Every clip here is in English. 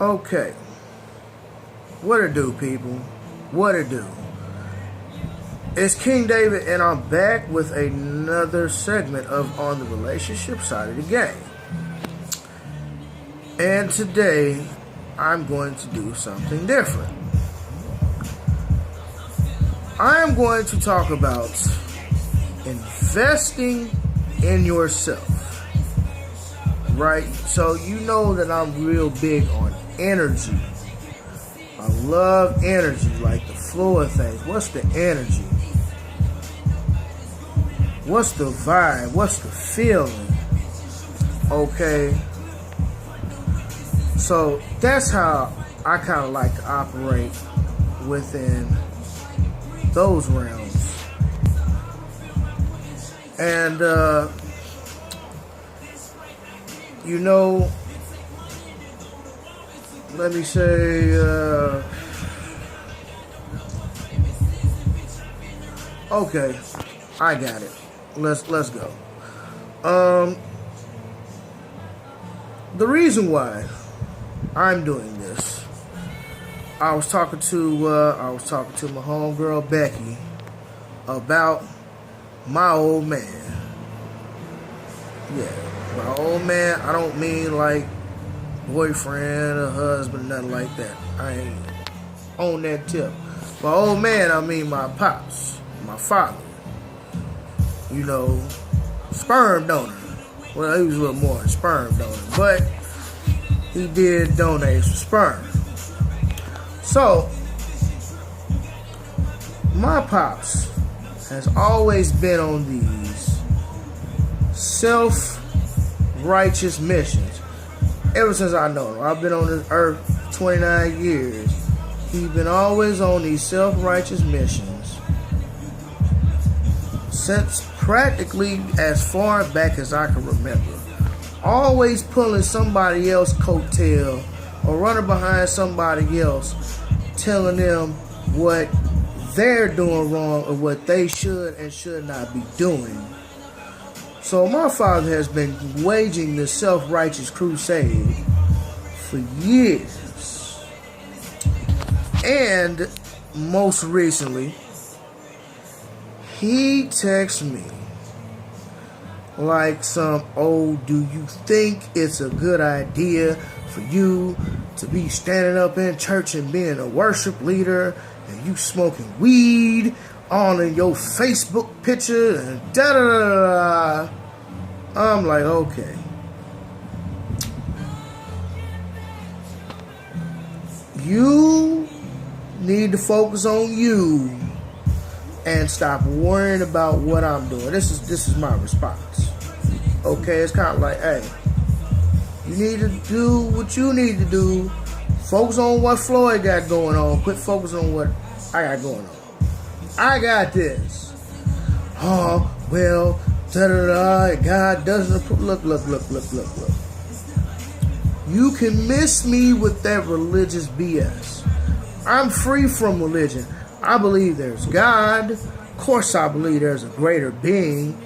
Okay. What it do, people? What it do? It's King David, and I'm back with another segment of On the Relationship Side of the Game. And today, I'm going to do something different. I am going to talk about investing in yourself. Right? So you know that I'm real big on energy. I love energy, like the flow of things. What's the energy? What's the vibe? What's the feeling? Okay. So that's how I kind of like to operate within those realms. And, you know, let me say, okay, I got it. Let's go. The reason why I'm doing this, I was talking to my homegirl Becky about my old man. Yeah, my old man. I don't mean like boyfriend or husband, nothing like that. I ain't on that tip. My old man, I mean my pops, my father. You know, sperm donor. Well, he was a little more than sperm donor, but he did donate some sperm. So, my pops has always been on these self-righteous missions. Ever since I know him, I've been on this earth 29 years. He's been always on these self-righteous missions since practically as far back as I can remember. Always pulling somebody else's coattail or running behind somebody else, telling them what they're doing wrong or what they should and should not be doing. So my father has been waging this self-righteous crusade for years. And most recently, he texts me like some, oh, do you think it's a good idea for you to be standing up in church and being a worship leader and you smoking weed on in your Facebook picture and da-da-da-da-da. I'm like, okay. You need to focus on you and stop worrying about what I'm doing. This is my response. Okay, it's kind of like, hey, you need to do what you need to do. Focus on what Floyd got going on. Quit focusing on what I got going on. I got this. Oh, well, da-da-da, God doesn't approve. Look. You can miss me with that religious BS. I'm free from religion. I believe there's God. Of course I believe there's a greater being.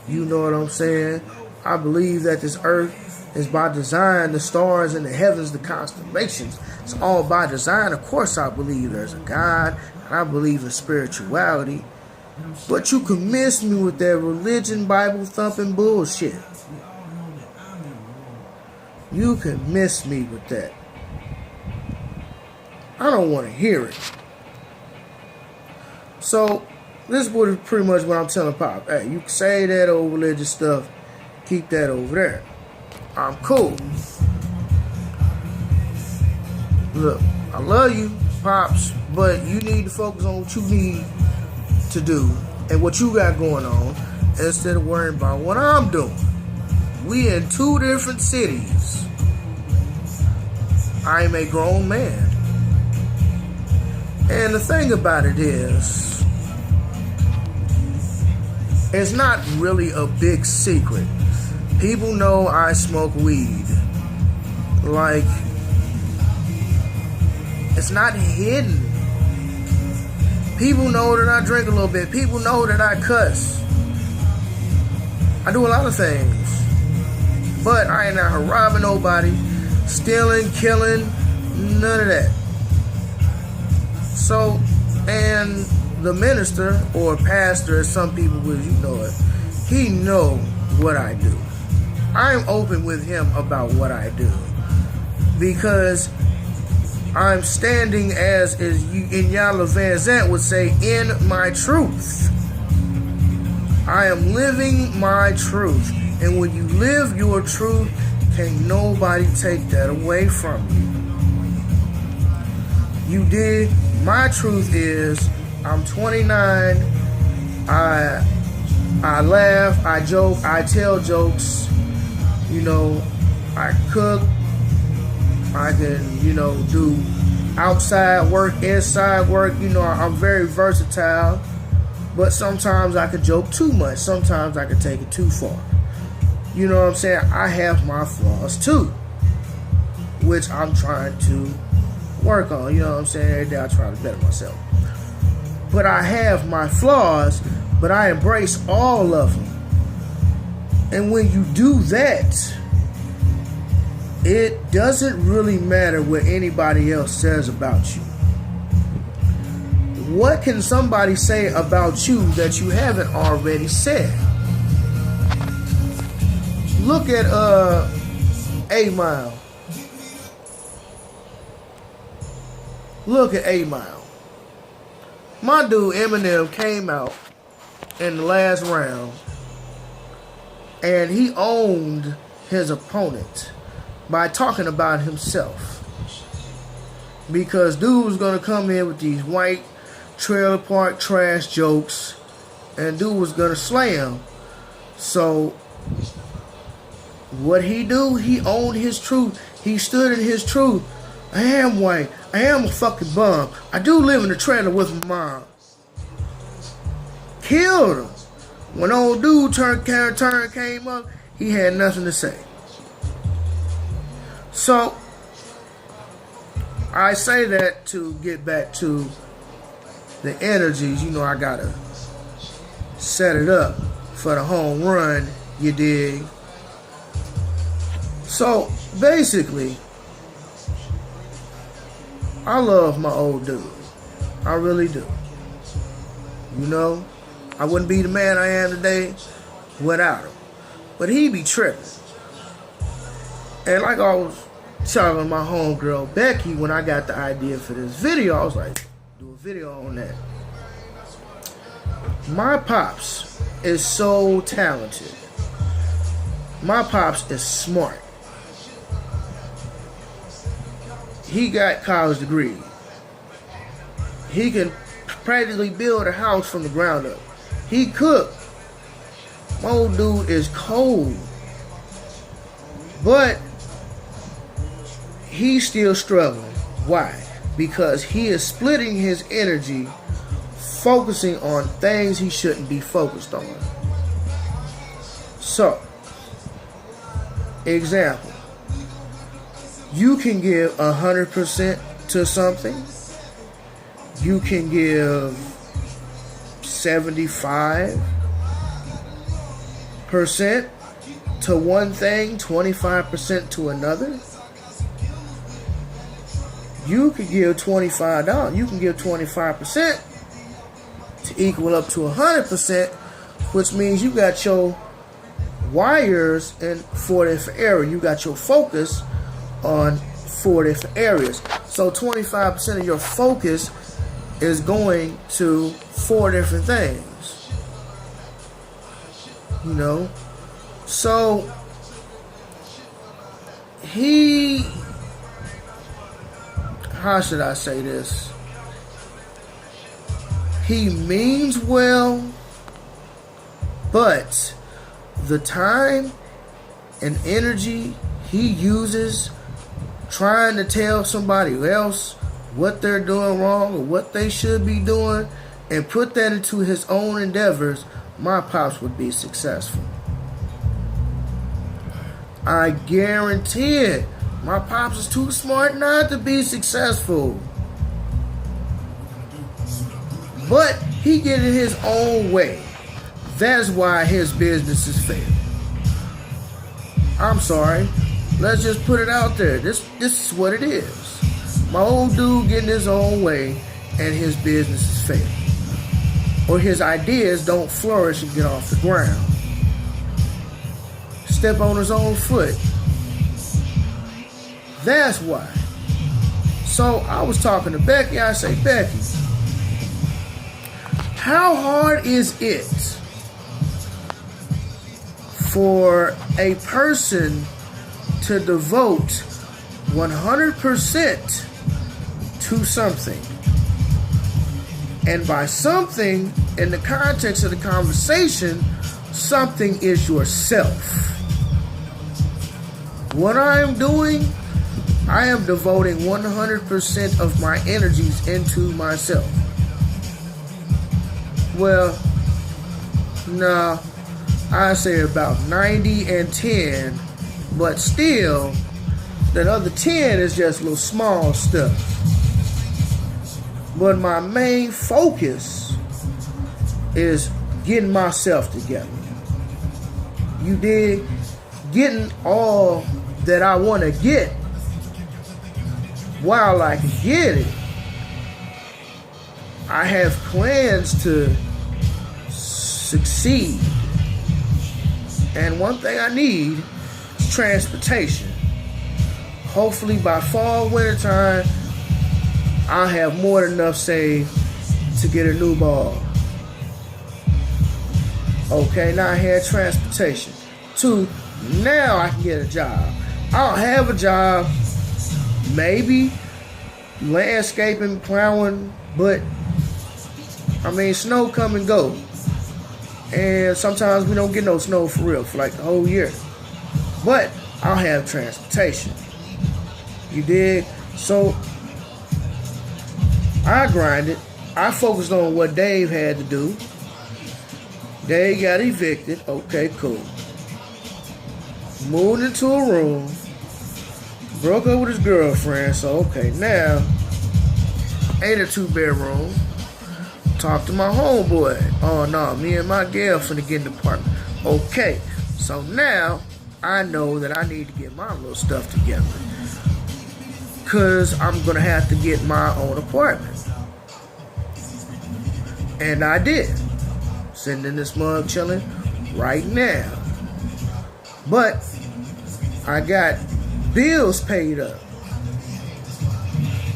You know what I'm saying? I believe that this earth is by design. The stars and the heavens, the constellations, it's all by design. Of course I believe there's a God. And I believe in spirituality. But you can miss me with that religion, Bible thumping bullshit. You can miss me with that. I don't want to hear it. So, this is pretty much what I'm telling Pop. Hey, you can say that old religious stuff. Keep that over there. I'm cool. Look, I love you, Pops, but you need to focus on what you need to do and what you got going on instead of worrying about what I'm doing. We in two different cities. I'm a grown man. And the thing about it is, it's not really a big secret. People know I smoke weed. Like, it's not hidden. People know that I drink a little bit. People know that I cuss. I do a lot of things. But I ain't out here robbing nobody. stealing, killing, none of that. So, and the minister or pastor, as some people would, it, he know what I do. I'm open with him about what I do because I'm standing as Inyala Van Zant would say, in my truth. I am living my truth. And when you live your truth, can't nobody take that away from you. You dig? My truth is, I'm 29. I laugh, I joke, I tell jokes. I cook. I can, do outside work, inside work. I'm very versatile. But sometimes I could joke too much. Sometimes I could take it too far. You know what I'm saying? I have my flaws too, which I'm trying to work on. You know what I'm saying? Every day I try to better myself. But I have my flaws, but I embrace all of them. And when you do that, it doesn't really matter what anybody else says about you. What can somebody say about you that you haven't already said? Look at 8 Mile. Look at 8 Mile. My dude Eminem came out in the last round and he owned his opponent by talking about himself. Because dude was gonna come in with these white trailer park trash jokes and dude was gonna slay him. So what he do? He owned his truth. He stood in his truth. I am white. I am a fucking bum. I do live in a trailer with my mom. Killed him. When old dude turn came up, he had nothing to say. So I say that to get back to the energies. I gotta set it up for the home run, you dig? So basically, I love my old dude. I really do. I wouldn't be the man I am today without him. But he be tripping. And like I was telling my homegirl Becky when I got the idea for this video, I was like, do a video on that. My pops is so talented. My pops is smart. He got college degree. He can practically build a house from the ground up. He cooked. My old dude is cold. But he's still struggling. Why? Because he is splitting his energy, focusing on things he shouldn't be focused on. So, example. You can give 100% to something. You can give 75% to one thing, 25% to another. You could give $25. You can give 25% to equal up to 100%, which means you got your wires in 4 different areas. You got your focus on 4 different areas. So 25% of your focus is going to 4 different things. So how should I say this? He means well, but the time and energy he uses trying to tell somebody else what they're doing wrong or what they should be doing and put that into his own endeavors, my pops would be successful. I guarantee it. My pops is too smart not to be successful. But he get it his own way. That's why his business is failing. I'm sorry. Let's just put it out there. This is what it is. My old dude getting his own way and his business is failing. Or his ideas don't flourish and get off the ground. Step on his own foot. That's why. So I was talking to Becky. I say, Becky, how hard is it for a person to devote 100% to something? And by something, in the context of the conversation, something is yourself. What I am doing, I am devoting 100% of my energies into myself. Well, no, I say about 90 and 10, but still, that other 10 is just little small stuff. But my main focus is getting myself together. You dig? Getting all that I want to get while I can get it. I have plans to succeed. And one thing I need is transportation. Hopefully by fall, winter time, I'll have more than enough saved to get a new ball. Okay, now I had transportation. 2, now I can get a job. I don't have a job. Maybe landscaping, plowing, but I mean, snow come and go. And sometimes we don't get no snow for real for like the whole year. But I'll have transportation. You dig? So I grinded. I focused on what Dave had to do. Dave got evicted. Okay, cool. Moved into a room. Broke up with his girlfriend. So, okay, now, ain't a 2-bedroom. Talk to my homeboy. Oh, no, me and my gal finna get in the apartment. Okay, so now, I know that I need to get my little stuff together. Because I'm going to have to get my own apartment. And I did. Sitting in this mug chilling right now. But I got bills paid up.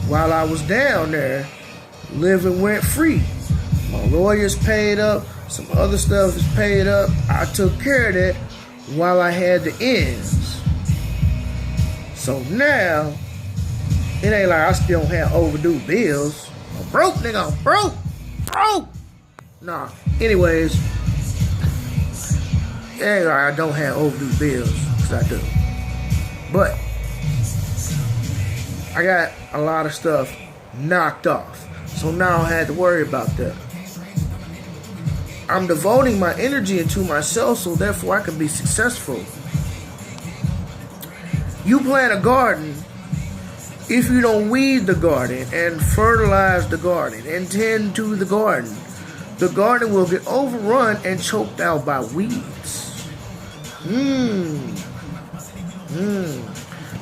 While I was down there, living rent free. My lawyer's paid up. Some other stuff is paid up. I took care of that while I had the ends. So now, it ain't like I still don't have overdue bills. I'm broke, nigga. I'm broke. Broke. Nah. Anyways, it ain't like I don't have overdue bills. Because I do. But I got a lot of stuff knocked off. So now I don't have to worry about that. I'm devoting my energy into myself so therefore I can be successful. You plant a garden. If you don't weed the garden and fertilize the garden and tend to the garden will get overrun and choked out by weeds.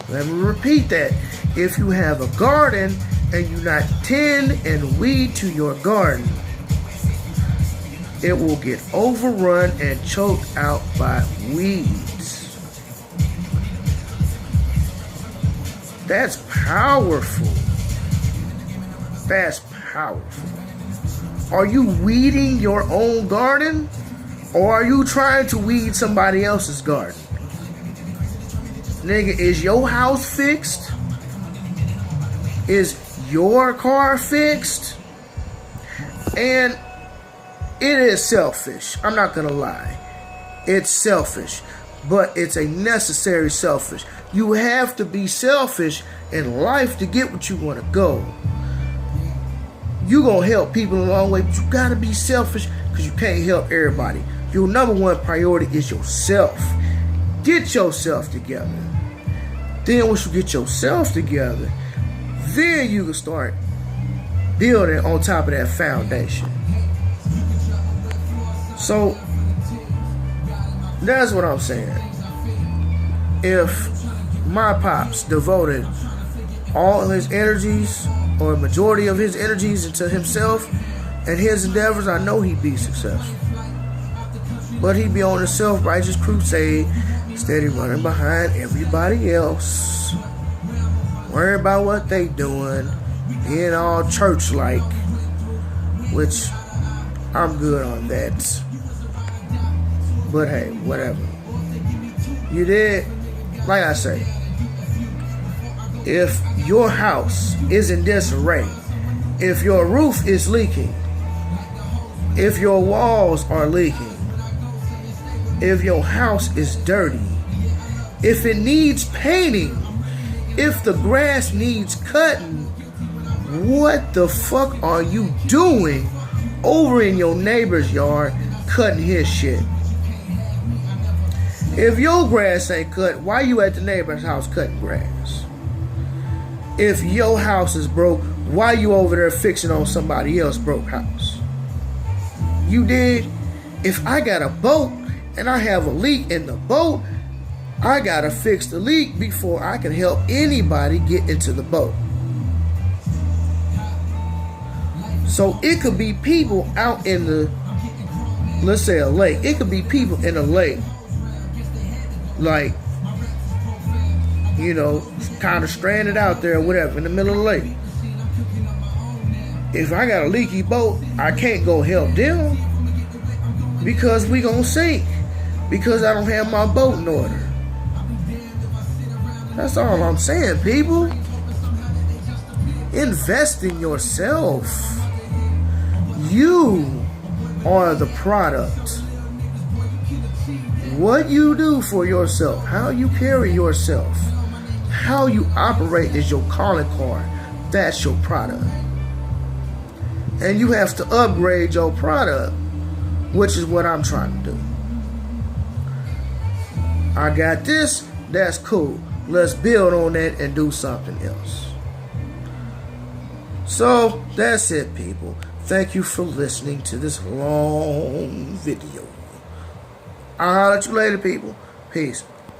Let me repeat that. If you have a garden and you not tend and weed to your garden, it will get overrun and choked out by weeds. That's powerful. That's powerful. Are you weeding your own garden? Or are you trying to weed somebody else's garden? Nigga, is your house fixed? Is your car fixed? And it is selfish. I'm not gonna lie. It's selfish. But it's a necessary selfish. You have to be selfish in life to get what you want to go. You gonna help people along the way, but you gotta be selfish because you can't help everybody. Your number one priority is yourself. Get yourself together. Then once you get yourself together, then you can start building on top of that foundation. So that's what I'm saying. If My pops devoted all of his energies, or a majority of his energies, into himself and his endeavors. I know he'd be successful. But he'd be on a self-righteous crusade, steady running behind everybody else, worrying about what they doing, being all church-like, which I'm good on that. But hey, whatever. You did, like I say, if your house is in disarray, if your roof is leaking, if your walls are leaking, if your house is dirty, if it needs painting, if the grass needs cutting, what the fuck are you doing over in your neighbor's yard cutting his shit? If your grass ain't cut, why you at the neighbor's house cutting grass? If your house is broke, why you over there fixing on somebody else's broke house? You dig? If I got a boat and I have a leak in the boat, I gotta fix the leak before I can help anybody get into the boat. So it could be people out in the, let's say a lake. It could be people in a lake, like, you know, kind of stranded out there or whatever in the middle of the lake. If I got a leaky boat, I can't go help them because we gonna sink because I don't have my boat in order. That's all I'm saying, people. Invest in yourself. You are the product. What you do for yourself, how you carry yourself, how you operate is your calling card. That's your product. And you have to upgrade your product, which is what I'm trying to do. I got this, that's cool. Let's build on that and do something else. So, that's it, people. Thank you for listening to this long video. I'll holler at you later, people. Peace.